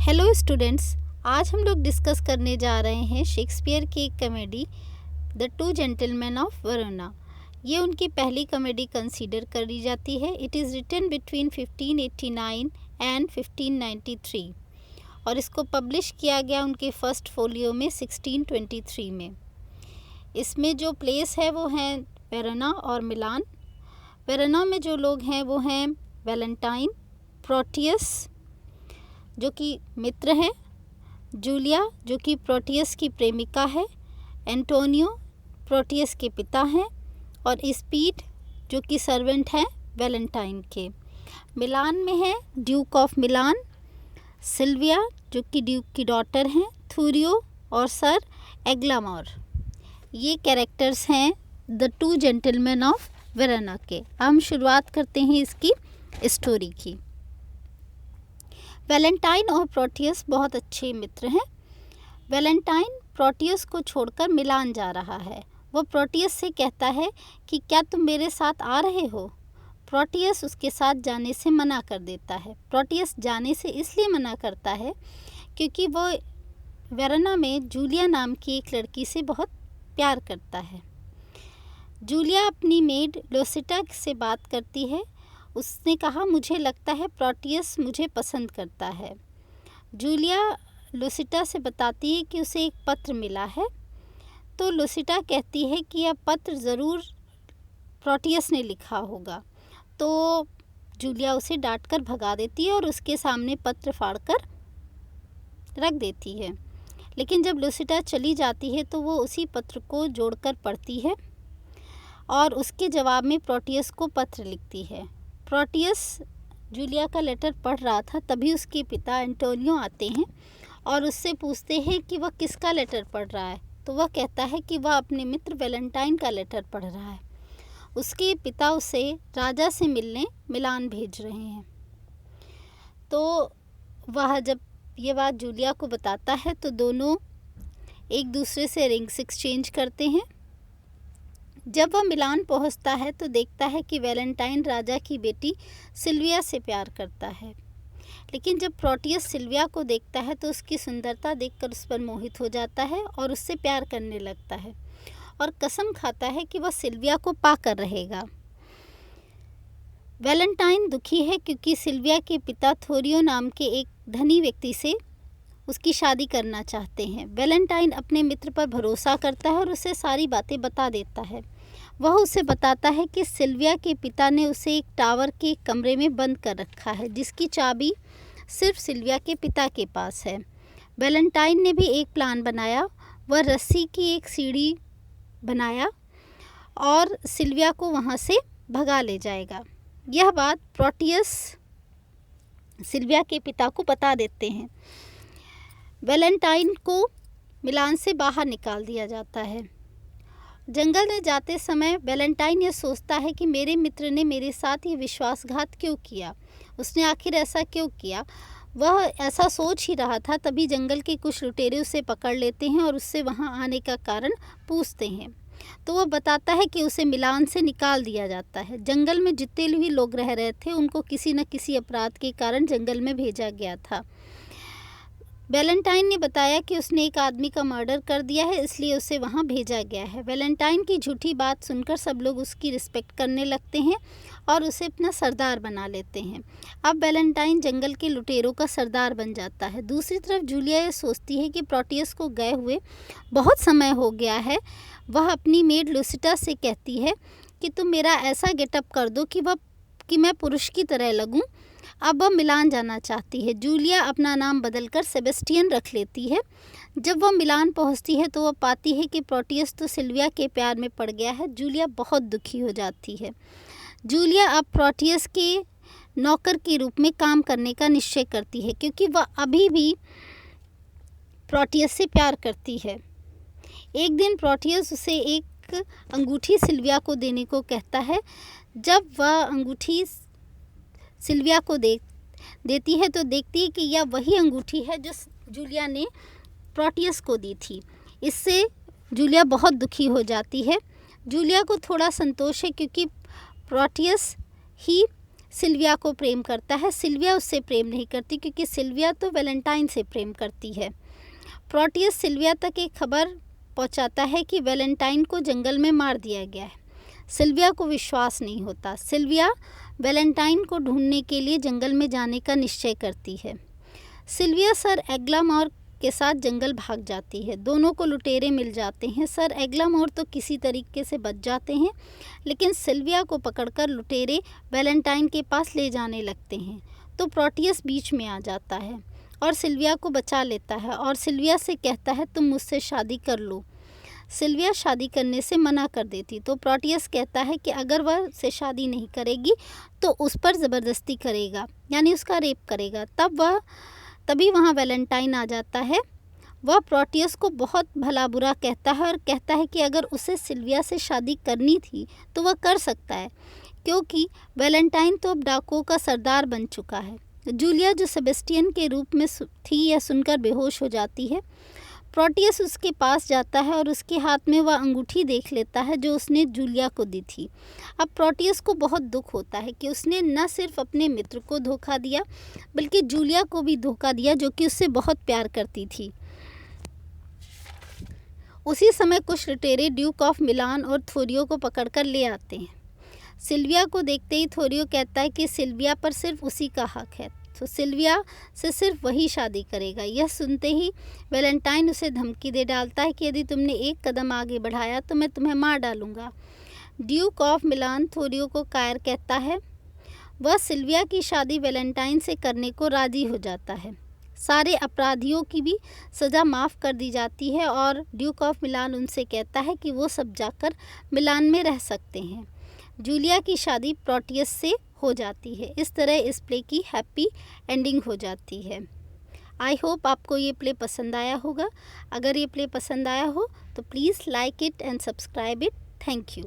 Hello students, आज हम लोग डिस्कस करने जा रहे हैं शेक्सपियर की एक comedy the two gentleman of Verona. ये उनकी पहली कॉमेडी कंसीडर करी जाती है। It is written between 1589 and 1593 और इसको पब्लिश किया गया उनके फर्स्ट फोलियो में 1623 में। इसमें जो प्लेस है वो हैं वेरोना और मिलान। वेरोना में जो लोग हैं वो हैं वैलेंटाइन, प्रोटियस जो कि मित्र हैं, जूलिया जो कि प्रोटियस की प्रेमिका है, एंटोनियो प्रोटियस के पिता हैं और स्पीड जो कि सर्वेंट हैं वैलेंटाइन के। मिलान में है ड्यूक ऑफ मिलान, सिल्विया जो कि ड्यूक की डॉटर हैं, थूरियो और सर एग्लामोर। ये कैरेक्टर्स हैं the two gentleman of Verona के। हम शुरुआत करते हैं इसकी स्टोरी की। वैलेंटाइन और प्रोटियस बहुत अच्छे मित्र हैं। वैलेंटाइन प्रोटियस को छोड़कर मिलान जा रहा है। वो प्रोटियस से कहता है कि क्या तुम मेरे साथ आ रहे हो। प्रोटियस उसके साथ जाने से मना कर देता है। प्रोटियस जाने से इसलिए मना करता है क्योंकि वो वेरोना में जूलिया नाम की एक लड़की से बहुत प्यार करता है। जूलिया अपनी मेड लोसिटा से बात करती है। उसने कहा, मुझे लगता है प्रोटियस मुझे पसंद करता है। जूलिया लोसिटा से बताती है कि उसे एक पत्र मिला है। तो लोसिटा कहती है कि यह पत्र ज़रूर प्रोटियस ने लिखा होगा। तो जूलिया उसे डांटकर भगा देती है और उसके सामने पत्र फाड़कर रख देती है। लेकिन जब लोसिटा चली जाती है तो वो उसी पत्र को जोड़कर पढ़ती है और उसके जवाब में प्रोटियस को पत्र लिखती है। प्रोटियस जूलिया का लेटर पढ़ रहा था, तभी उसके पिता एंटोनियो आते हैं और उससे पूछते हैं कि वह किसका लेटर पढ़ रहा है। तो वह कहता है कि वह अपने मित्र वैलेंटाइन का लेटर पढ़ रहा है। उसके पिता उसे राजा से मिलने मिलान भेज रहे हैं। तो वह जब ये बात जूलिया को बताता है तो दोनों एक दूसरे से रिंग्स एक्सचेंज करते हैं। जब वह मिलान पहुंचता है तो देखता है कि वैलेंटाइन राजा की बेटी सिल्विया से प्यार करता है। लेकिन जब प्रोटियस सिल्विया को देखता है तो उसकी सुंदरता देखकर उस पर मोहित हो जाता है और उससे प्यार करने लगता है और कसम खाता है कि वह सिल्विया को पाकर रहेगा। वैलेंटाइन दुखी है क्योंकि सिल्विया के पिता थोरियो नाम के एक धनी व्यक्ति से उसकी शादी करना चाहते हैं। वैलेंटाइन अपने मित्र पर भरोसा करता है और उसे सारी बातें बता देता है। वह उसे बताता है कि सिल्विया के पिता ने उसे एक टावर के कमरे में बंद कर रखा है जिसकी चाबी सिर्फ सिल्विया के पिता के पास है। वैलेंटाइन ने भी एक प्लान बनाया। वह रस्सी की एक सीढ़ी बनाया और सिल्विया को वहाँ से भगा ले जाएगा। यह बात प्रोटियस सिल्विया के पिता को बता देते हैं। वैलेंटाइन को मिलान से बाहर निकाल दिया जाता है। जंगल में जाते समय वैलेंटाइन यह सोचता है कि मेरे मित्र ने मेरे साथ ये विश्वासघात क्यों किया, उसने आखिर ऐसा क्यों किया। वह ऐसा सोच ही रहा था, तभी जंगल के कुछ लुटेरे उसे पकड़ लेते हैं और उससे वहां आने का कारण पूछते हैं। तो वह बताता है कि उसे मिलान से निकाल दिया जाता है। जंगल में जितने भी लोग रह रहे थे उनको किसी न किसी अपराध के कारण जंगल में भेजा गया था। वैलेंटाइन ने बताया कि उसने एक आदमी का मर्डर कर दिया है, इसलिए उसे वहां भेजा गया है। वैलेंटाइन की झूठी बात सुनकर सब लोग उसकी रिस्पेक्ट करने लगते हैं और उसे अपना सरदार बना लेते हैं। अब वैलेंटाइन जंगल के लुटेरों का सरदार बन जाता है। दूसरी तरफ जूलिया ये सोचती है कि प्रोटियस को गए हुए बहुत समय हो गया है। वह अपनी मेड लोसिटा से कहती है कि तुम मेरा ऐसा गेटअप कर दो कि मैं पुरुष की तरह लगूं। अब वह मिलान जाना चाहती है। जूलिया अपना नाम बदलकर सेबेस्टियन रख लेती है। जब वह मिलान पहुंचती है तो वह पाती है कि प्रोटियस तो सिल्विया के प्यार में पड़ गया है। जूलिया बहुत दुखी हो जाती है। जूलिया अब प्रोटियस के नौकर के रूप में काम करने का निश्चय करती है क्योंकि वह अभी भी प्रोटियस से प्यार करती है। एक दिन प्रोटियस उसे एक अंगूठी सिल्विया को देने को कहता है। जब वह अंगूठी सिल्विया को देती है तो देखती है कि यह वही अंगूठी है जो जूलिया ने प्रोटियस को दी थी। इससे जूलिया बहुत दुखी हो जाती है। जूलिया को थोड़ा संतोष है क्योंकि प्रोटियस ही सिल्विया को प्रेम करता है। सिल्विया उससे प्रेम नहीं करती क्योंकि सिल्विया तो वैलेंटाइन से प्रेम करती है। प्रोटियस सिल्विया तक एक खबर पहुंचाता है कि वैलेंटाइन को जंगल में मार दिया गया है। सिल्विया को विश्वास नहीं होता। सिल्विया वैलेंटाइन को ढूंढने के लिए जंगल में जाने का निश्चय करती है। सिल्विया सर एग्लामोर के साथ जंगल भाग जाती है। दोनों को लुटेरे मिल जाते हैं। सर एग्लामोर तो किसी तरीके से बच जाते हैं, लेकिन सिल्विया को पकड़कर लुटेरे वैलेंटाइन के पास ले जाने लगते हैं। तो प्रोटियस बीच में आ जाता है और सिल्विया को बचा लेता है और सिल्विया से कहता है तुम मुझसे शादी कर लो। सिल्विया शादी करने से मना कर देती तो प्रोटियस कहता है कि अगर वह उससे शादी नहीं करेगी तो उस पर ज़बरदस्ती करेगा, यानी उसका रेप करेगा। तभी वहाँ वैलेंटाइन आ जाता है। वह प्रोटियस को बहुत भला बुरा कहता है और कहता है कि अगर उसे सिल्विया से शादी करनी थी तो वह कर सकता है, क्योंकि वैलेंटाइन तो अब डाकुओं का सरदार बन चुका है। जूलिया जो सेबेस्टियन के रूप में थी, यह सुनकर बेहोश हो जाती है। प्रोटियस उसके पास जाता है और उसके हाथ में वह अंगूठी देख लेता है जो उसने जूलिया को दी थी। अब प्रोटियस को बहुत दुख होता है कि उसने न सिर्फ अपने मित्र को धोखा दिया बल्कि जूलिया को भी धोखा दिया, जो कि उससे बहुत प्यार करती थी। उसी समय कुछ लुटेरे ड्यूक ऑफ मिलान और थोरियो को पकड़कर ले आते हैं। सिल्विया को देखते ही थोरियो कहता है कि सिल्विया पर सिर्फ उसी का हक है, तो सिल्विया से सिर्फ वही शादी करेगा। यह सुनते ही वैलेंटाइन उसे धमकी दे डालता है कि यदि तुमने एक कदम आगे बढ़ाया तो मैं तुम्हें मार डालूंगा। ड्यूक ऑफ मिलान थोरियो को कायर कहता है। वह सिल्विया की शादी वैलेंटाइन से करने को राजी हो जाता है। सारे अपराधियों की भी सज़ा माफ़ कर दी जाती है और ड्यूक ऑफ मिलान उनसे कहता है कि वो सब जाकर मिलान में रह सकते हैं। जूलिया की शादी प्रोटियस से हो जाती है। इस तरह इस प्ले की हैप्पी एंडिंग हो जाती है। आई होप आपको ये प्ले पसंद आया होगा। अगर ये प्ले पसंद आया हो तो please like it and subscribe it. Thank you.